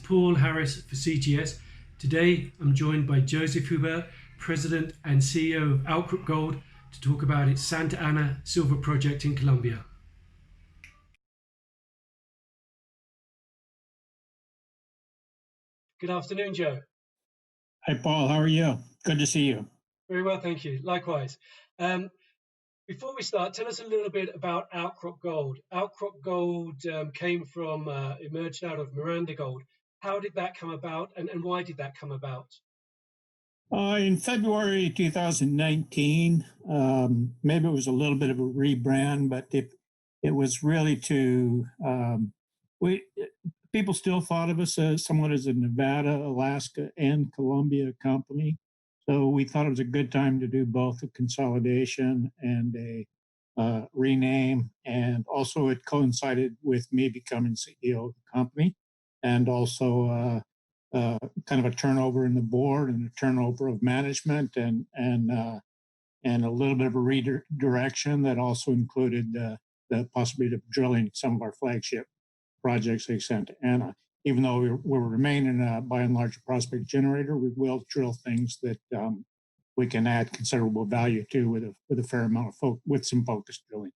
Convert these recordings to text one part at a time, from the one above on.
Paul Harris for CGS. Today I'm joined by Joseph Hubert, President and CEO of Outcrop Gold, to talk about its Santa Ana silver project in Colombia. Good afternoon, Joe. Hi, Paul. How are you? Good to see you. Very well, thank you. Likewise. Before we start, tell us a little bit about Outcrop Gold. Outcrop Gold emerged out of Miranda Gold. How did that come about, and why did that come about? In February 2019, maybe it was a little bit of a rebrand, but it was really people still thought of us as somewhat as a Nevada, Alaska, and Colombia company. So we thought it was a good time to do both a consolidation and a rename. And also it coincided with me becoming CEO of the company, and also kind of a turnover in the board and a turnover of management, and a little bit of a redirection that also included the possibility of drilling some of our flagship projects like Santa Ana. Even though we're remaining by and large a prospect generator, we will drill things that we can add considerable value to with a fair amount of with some focused drilling.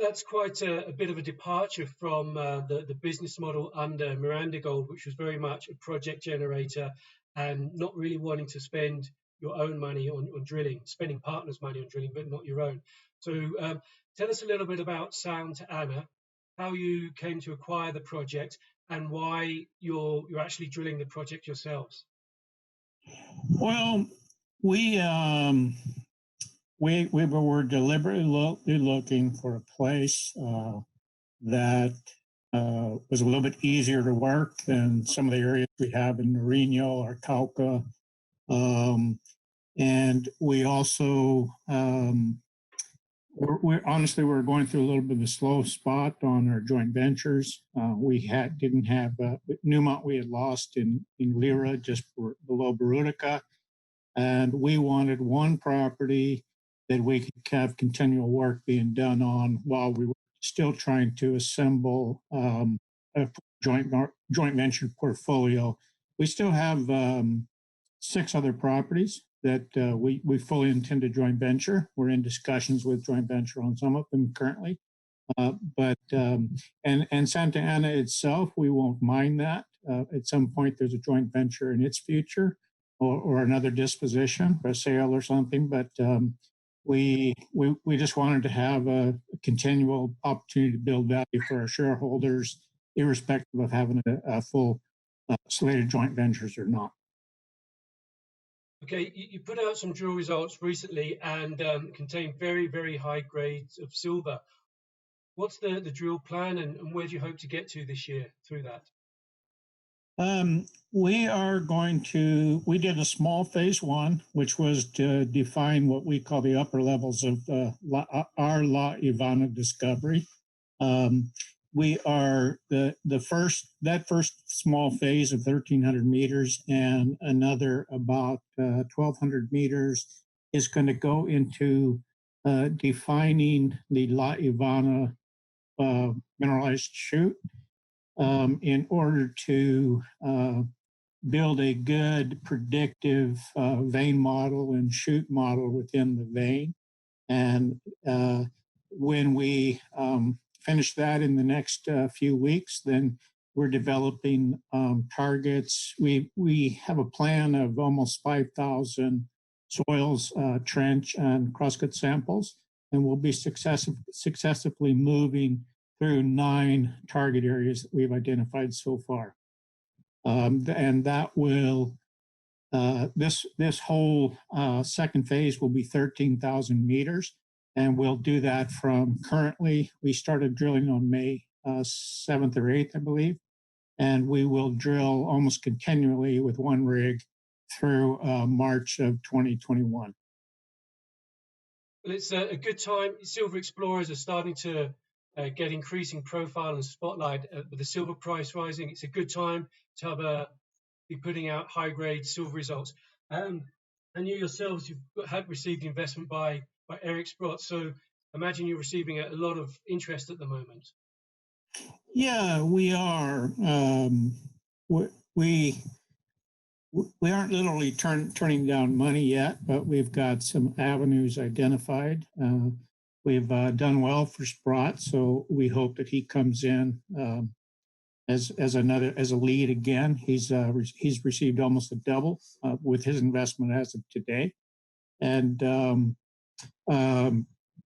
That's quite a bit of a departure from the business model under Miranda Gold, which was very much a project generator and not really wanting to spend your own money on drilling, spending partners' money on drilling, but not your own. So tell us a little bit about Santa Ana, how you came to acquire the project, and why you're actually drilling the project yourselves. Well, we were deliberately looking for a place that was a little bit easier to work than some of the areas we have in Nariño or Cauca. And we also, we're going through a little bit of a slow spot on our joint ventures. Didn't have Newmont. We had lost in Lira, just below Barutica, and we wanted one property that we could have continual work being done on while we were still trying to assemble a joint venture portfolio. We still have 6 other properties that we fully intend to joint venture. We're in discussions with joint venture on some of them currently. But Santa Ana itself, we won't mind that. At some point, there's a joint venture in its future, or another disposition, or a sale or something. But we just wanted to have a continual opportunity to build value for our shareholders, irrespective of having a full slate of joint ventures or not. Okay, you put out some drill results recently and contain very, very high grades of silver. What's the drill plan, and where do you hope to get to this year through that? We did a small phase 1, which was to define what we call the upper levels of our La Ivana discovery. We are that first small phase of 1,300 meters and another about 1,200 meters is going to go into defining the La Ivana mineralized chute in order to build a good predictive vein model and chute model within the vein. And when we finish that in the next few weeks, then we're developing targets. We have a plan of almost 5,000 soils, trench, and crosscut samples, and we'll be successively moving through 9 target areas that we've identified so far. And that will this whole second phase will be 13,000 meters. And we'll do that from currently, we started drilling on May 7th or 8th, I believe. And we will drill almost continually with one rig through March of 2021. Well, it's a good time. Silver explorers are starting to get increasing profile and spotlight with the silver price rising. It's a good time to be putting out high-grade silver results. And you yourselves, you've received investment by Eric Sprott, so imagine you're receiving a lot of interest at the moment. Yeah, we are. We we we aren't literally turning down money yet, but we've got some avenues identified. We've done well for Sprott, so we hope that he comes in as a lead again. He's received almost a double with his investment as of today, and um,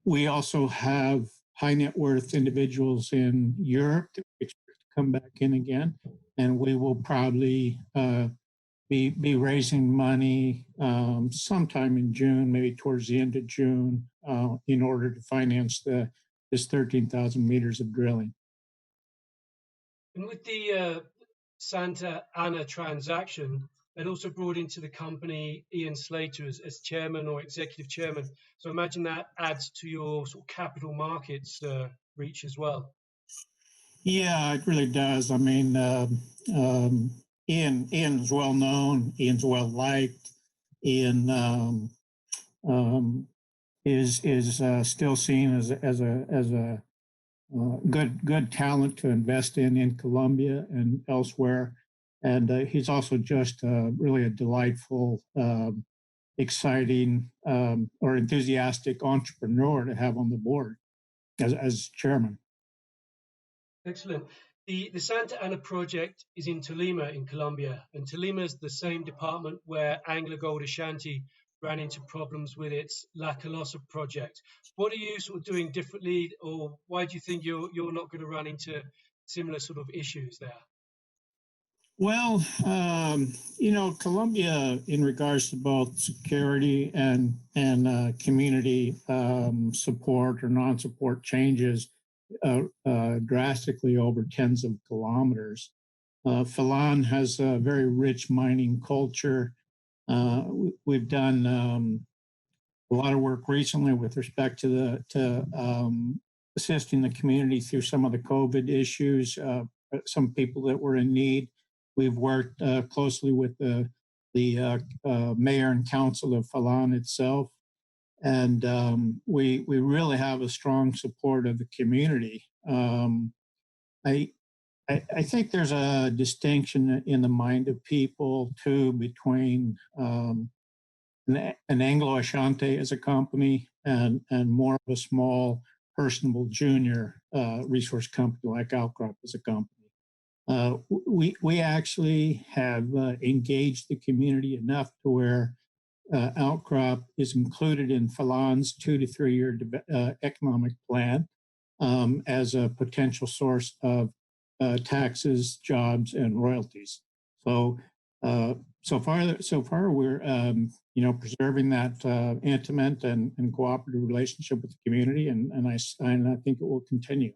we also have high net worth individuals in Europe that we expect to come back in again, and we will probably be raising money sometime in June, maybe towards the end of June, in order to finance this 13,000 meters of drilling. And with the Santa Ana transaction, it also brought into the company Ian Slater as chairman or executive chairman. So I imagine that adds to your sort of capital markets reach as well. Yeah, it really does. I mean, Ian's well known. Ian's well liked. Ian is still seen as a good talent to invest in Colombia and elsewhere. And he's also just really a delightful, exciting, or enthusiastic entrepreneur to have on the board as chairman. Excellent. The Santa Ana project is in Tolima in Colombia, and Tolima is the same department where AngloGold Ashanti ran into problems with its La Colosa project. What are you sort of doing differently, or why do you think you're not going to run into similar sort of issues there? Well, Colombia, in regards to both security and community support or non-support, changes drastically over tens of kilometers. Falan has a very rich mining culture. We've done a lot of work recently with respect to assisting the community through some of the COVID issues. Some people that were in need. We've worked closely with the mayor and council of Falan itself, and we really have a strong support of the community. I I think there's a distinction in the mind of people too between an Anglo Ashanti as a company and more of a small, personable junior resource company like Outcrop as a company. We actually have engaged the community enough to where Outcrop is included in Falan's 2 to 3 year economic plan as a potential source of taxes, jobs, and royalties. So so far, we're preserving that intimate and cooperative relationship with the community, and I think it will continue.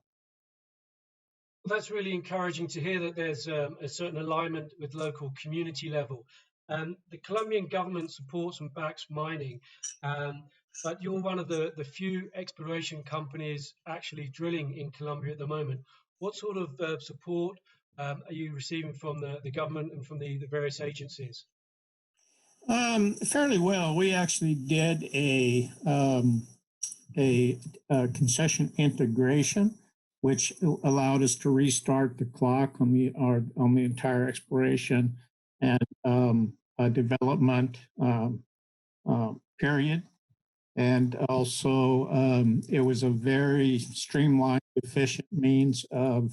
Well, that's really encouraging to hear that there's a certain alignment with local community level. The Colombian government supports and backs mining, but you're one of the few exploration companies actually drilling in Colombia at the moment. What sort of support are you receiving from the government and from the various agencies? Fairly well. We actually did a concession integration, which allowed us to restart the clock on the entire exploration and development period. And also, it was a very streamlined, efficient means of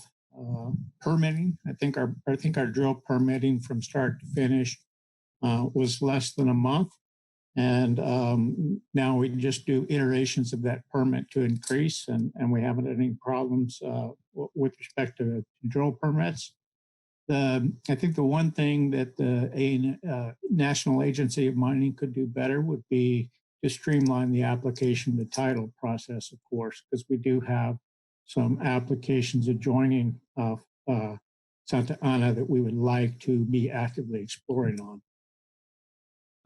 permitting. I think our drill permitting from start to finish was less than a month. And now we just do iterations of that permit to increase, and we haven't had any problems with respect to drill permits. I think the one thing that a National Agency of Mining could do better would be to streamline the application to title process, of course, because we do have some applications adjoining Santa Ana that we would like to be actively exploring on.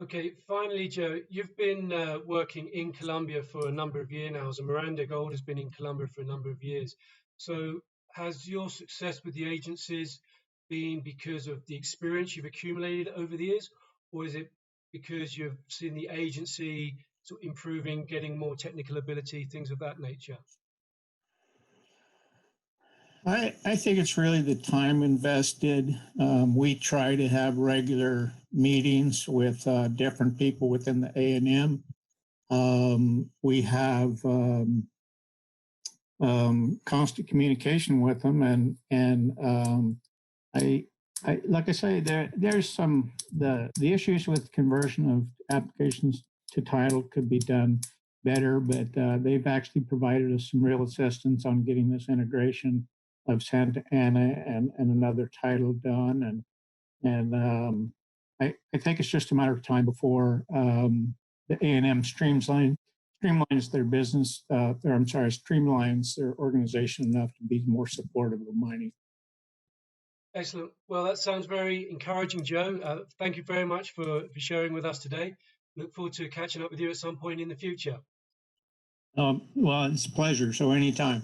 Okay, finally, Joe, you've been working in Colombia for a number of years now, as Miranda Gold has been in Colombia for a number of years. So has your success with the agencies been because of the experience you've accumulated over the years, or is it because you've seen the agency sort of improving, getting more technical ability, things of that nature? I think it's really the time invested. We try to have regular meetings with different people within the A&M. We have constant communication with them, and I like I say, there's some the issues with conversion of applications to title could be done better, but they've actually provided us some real assistance on getting this integration of Santa Ana and another title done, and I think it's just a matter of time before the A&M streamlines their business, streamlines their organization enough to be more supportive of mining. Excellent. Well, that sounds very encouraging, Joe. Thank you very much for sharing with us today. Look forward to catching up with you at some point in the future. Well, it's a pleasure. So anytime.